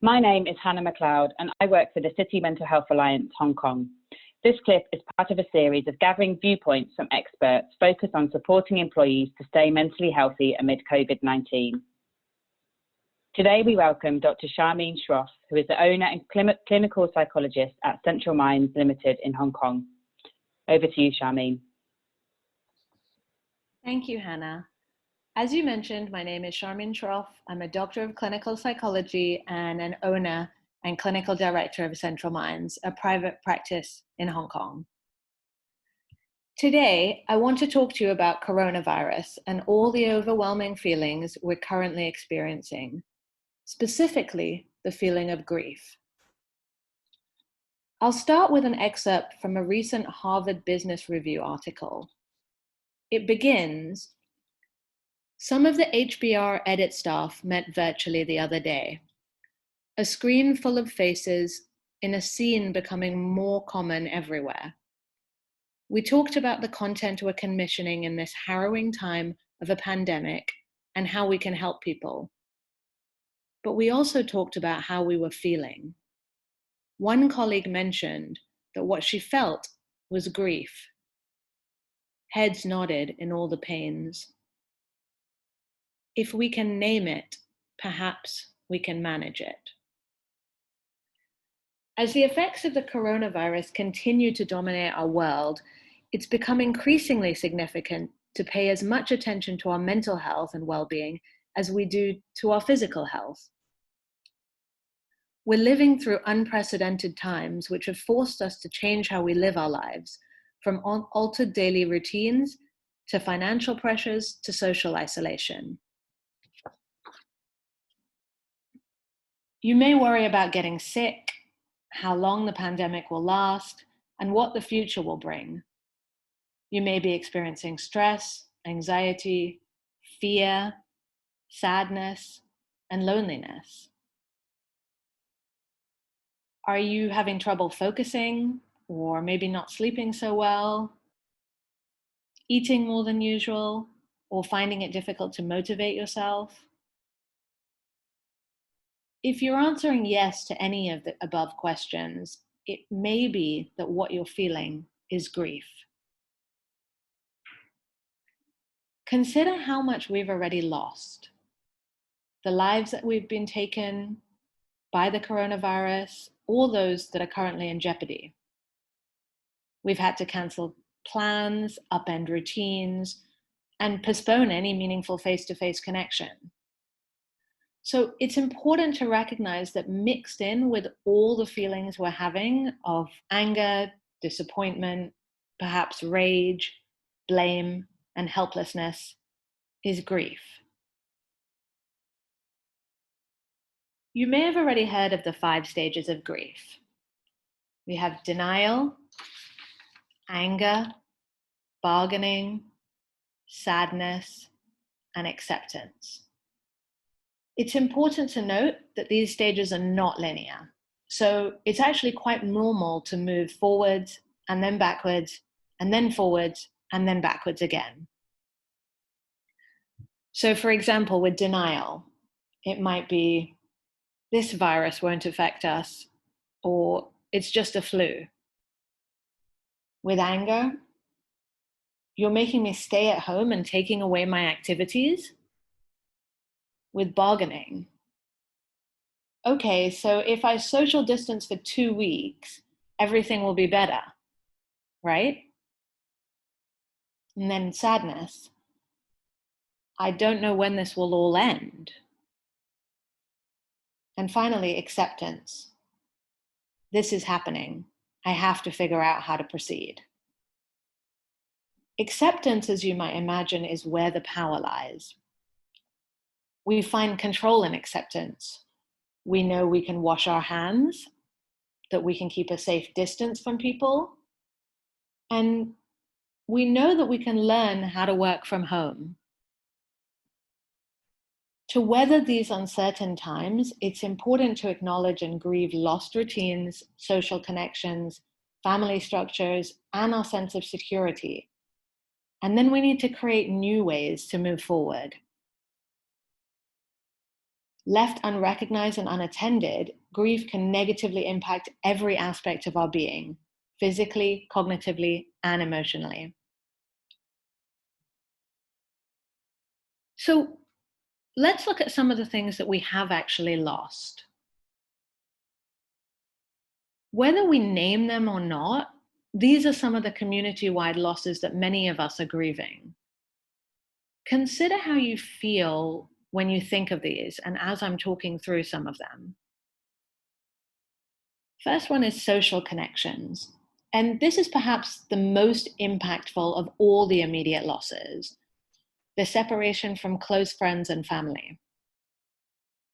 My name is Hannah McLeod and I work for the City Mental Health Alliance, Hong Kong. This clip is part of a series of gathering viewpoints from experts focused on supporting employees to stay mentally healthy amid COVID-19. Today we welcome Dr Sharmeen Shroff, who is the owner and clinical psychologist at Central Minds Limited in Hong Kong. Over to you, Sharmeen. Thank you, Hannah. As you mentioned, my name is Sharmeen Shroff. I'm a doctor of clinical psychology and an owner and clinical director of Central Minds, a private practice in Hong Kong. Today, I want to talk to you about coronavirus and all the overwhelming feelings we're currently experiencing, specifically the feeling of grief. I'll start with an excerpt from a recent Harvard Business Review article. It begins, "Some of the HBR edit staff met virtually the other day. A screen full of faces in a scene becoming more common everywhere. We talked about the content we're commissioning in this harrowing time of a pandemic and how we can help people. But we also talked about how we were feeling. One colleague mentioned that what she felt was grief. Heads nodded in all the pains. If we can name it, perhaps we can manage it." As the effects of the coronavirus continue to dominate our world, it's become increasingly significant to pay as much attention to our mental health and well-being as we do to our physical health. We're living through unprecedented times which have forced us to change how we live our lives, from altered daily routines to financial pressures to social isolation. You may worry about getting sick, how long the pandemic will last, and what the future will bring. You may be experiencing stress, anxiety, fear, sadness, and loneliness. Are you having trouble focusing, or maybe not sleeping so well, eating more than usual, or finding it difficult to motivate yourself? If you're answering yes to any of the above questions, it may be that what you're feeling is grief. Consider how much we've already lost. The lives that we've been taken by the coronavirus, or those that are currently in jeopardy. We've had to cancel plans, upend routines, and postpone any meaningful face-to-face connection. So it's important to recognize that mixed in with all the feelings we're having of anger, disappointment, perhaps rage, blame, and helplessness is grief. You may have already heard of the 5 stages of grief. We have denial, anger, bargaining, sadness, and acceptance. It's important to note that these stages are not linear. So it's actually quite normal to move forwards and then backwards and then forwards and then backwards again. So for example, with denial, it might be, this virus won't affect us, or it's just a flu. With anger, you're making me stay at home and taking away my activities. With bargaining, okay, so if I social distance for 2 weeks, everything will be better, right? And then sadness, I don't know when this will all end. And finally, acceptance. This is happening. I have to figure out how to proceed. Acceptance, as you might imagine, is where the power lies. We find control in acceptance. We know we can wash our hands, that we can keep a safe distance from people, and we know that we can learn how to work from home. To weather these uncertain times, it's important to acknowledge and grieve lost routines, social connections, family structures, and our sense of security. And then we need to create new ways to move forward. Left unrecognized and unattended, grief can negatively impact every aspect of our being, physically, cognitively, and emotionally. So let's look at some of the things that we have actually lost. Whether we name them or not, these are some of the community-wide losses that many of us are grieving. Consider how you feel when you think of these, and as I'm talking through some of them. First one is social connections. And this is perhaps the most impactful of all the immediate losses, the separation from close friends and family.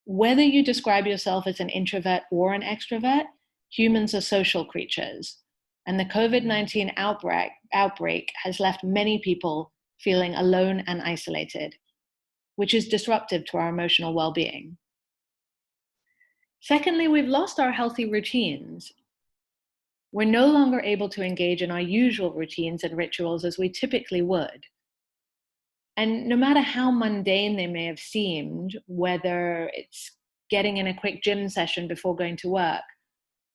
Whether you describe yourself as an introvert or an extrovert, humans are social creatures. And the COVID-19 outbreak has left many people feeling alone and isolated, which is disruptive to our emotional well-being. Secondly, we've lost our healthy routines. We're no longer able to engage in our usual routines and rituals as we typically would. And no matter how mundane they may have seemed, whether it's getting in a quick gym session before going to work,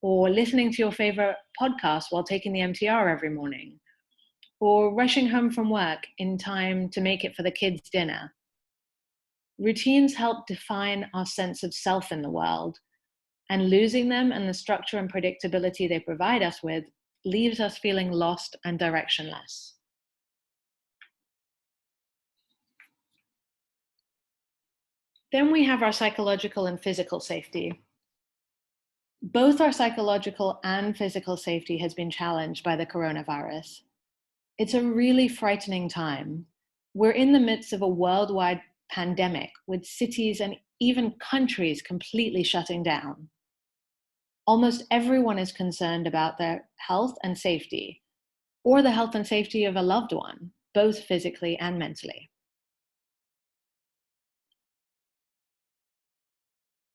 or listening to your favorite podcast while taking the MTR every morning, or rushing home from work in time to make it for the kids' dinner, routines help define our sense of self in the world, and losing them and the structure and predictability they provide us with leaves us feeling lost and directionless. Then we have our psychological and physical safety. Both our psychological and physical safety has been challenged by the coronavirus. It's a really frightening time. We're in the midst of a worldwide pandemic with cities and even countries completely shutting down. Almost everyone is concerned about their health and safety, or the health and safety of a loved one, both physically and mentally.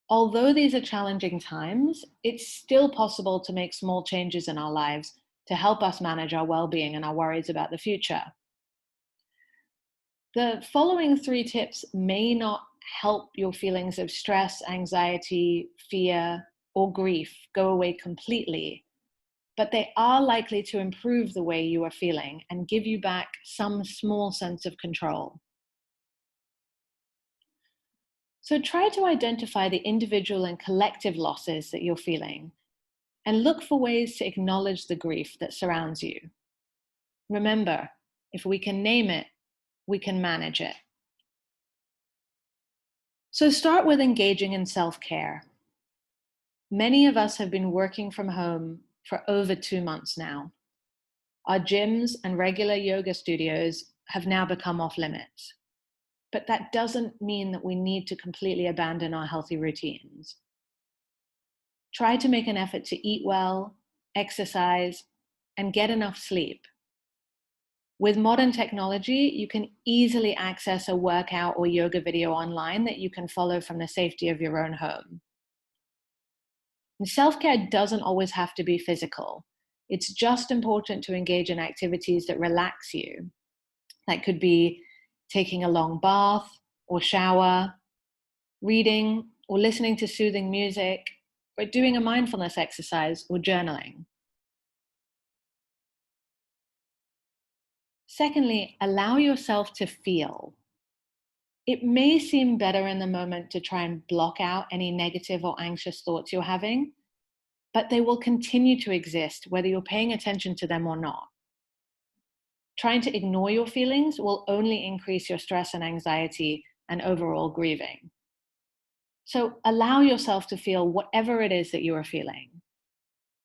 Although these are challenging times, it's still possible to make small changes in our lives to help us manage our well-being and our worries about the future. The following 3 tips may not help your feelings of stress, anxiety, fear, or grief go away completely, but they are likely to improve the way you are feeling and give you back some small sense of control. So try to identify the individual and collective losses that you're feeling and look for ways to acknowledge the grief that surrounds you. Remember, if we can name it, we can manage it. So start with engaging in self-care. Many of us have been working from home for over 2 months now. Our gyms and regular yoga studios have now become off limits. But that doesn't mean that we need to completely abandon our healthy routines. Try to make an effort to eat well, exercise, and get enough sleep. With modern technology, you can easily access a workout or yoga video online that you can follow from the safety of your own home. And self-care doesn't always have to be physical. It's just important to engage in activities that relax you. That could be taking a long bath or shower, reading or listening to soothing music, or doing a mindfulness exercise or journaling. Secondly, allow yourself to feel. It may seem better in the moment to try and block out any negative or anxious thoughts you're having, but they will continue to exist whether you're paying attention to them or not. Trying to ignore your feelings will only increase your stress and anxiety and overall grieving. So allow yourself to feel whatever it is that you are feeling.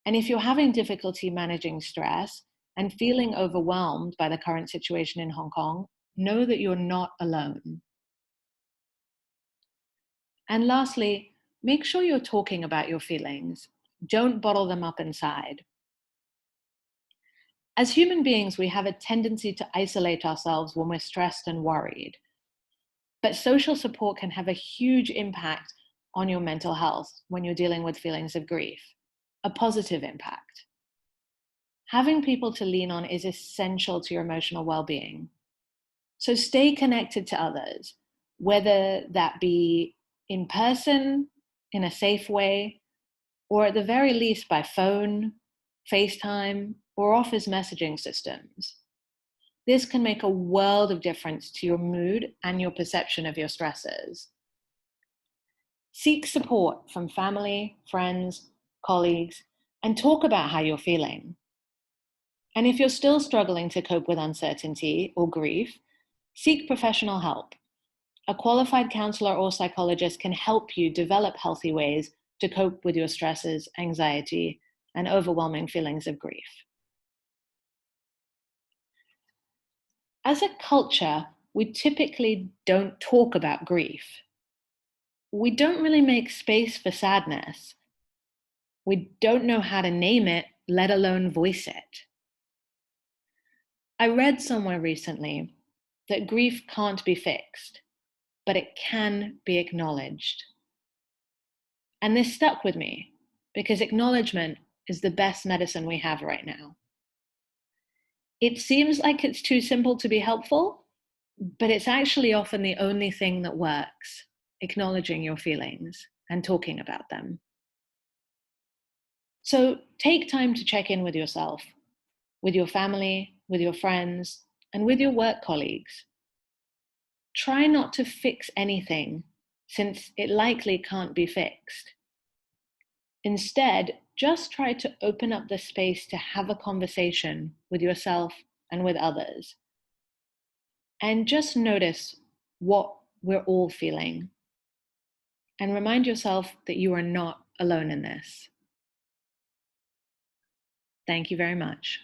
And if you're having difficulty managing stress and feeling overwhelmed by the current situation in Hong Kong, know that you're not alone. And lastly, make sure you're talking about your feelings. Don't bottle them up inside. As human beings, we have a tendency to isolate ourselves when we're stressed and worried. But social support can have a huge impact on your mental health when you're dealing with feelings of grief, a positive impact. Having people to lean on is essential to your emotional well-being. So stay connected to others, whether that be in person, in a safe way, or at the very least by phone, FaceTime, or office messaging systems. This can make a world of difference to your mood and your perception of your stresses. Seek support from family, friends, colleagues, and talk about how you're feeling. And if you're still struggling to cope with uncertainty or grief, seek professional help. A qualified counselor or psychologist can help you develop healthy ways to cope with your stresses, anxiety, and overwhelming feelings of grief. As a culture, we typically don't talk about grief. We don't really make space for sadness. We don't know how to name it, let alone voice it. I read somewhere recently that grief can't be fixed, but it can be acknowledged. And this stuck with me because acknowledgement is the best medicine we have right now. It seems like it's too simple to be helpful, but it's actually often the only thing that works, acknowledging your feelings and talking about them. So take time to check in with yourself, with your family, with your friends, and with your work colleagues. Try not to fix anything, since it likely can't be fixed. Instead, just try to open up the space to have a conversation with yourself and with others. And just notice what we're all feeling. And remind yourself that you are not alone in this. Thank you very much.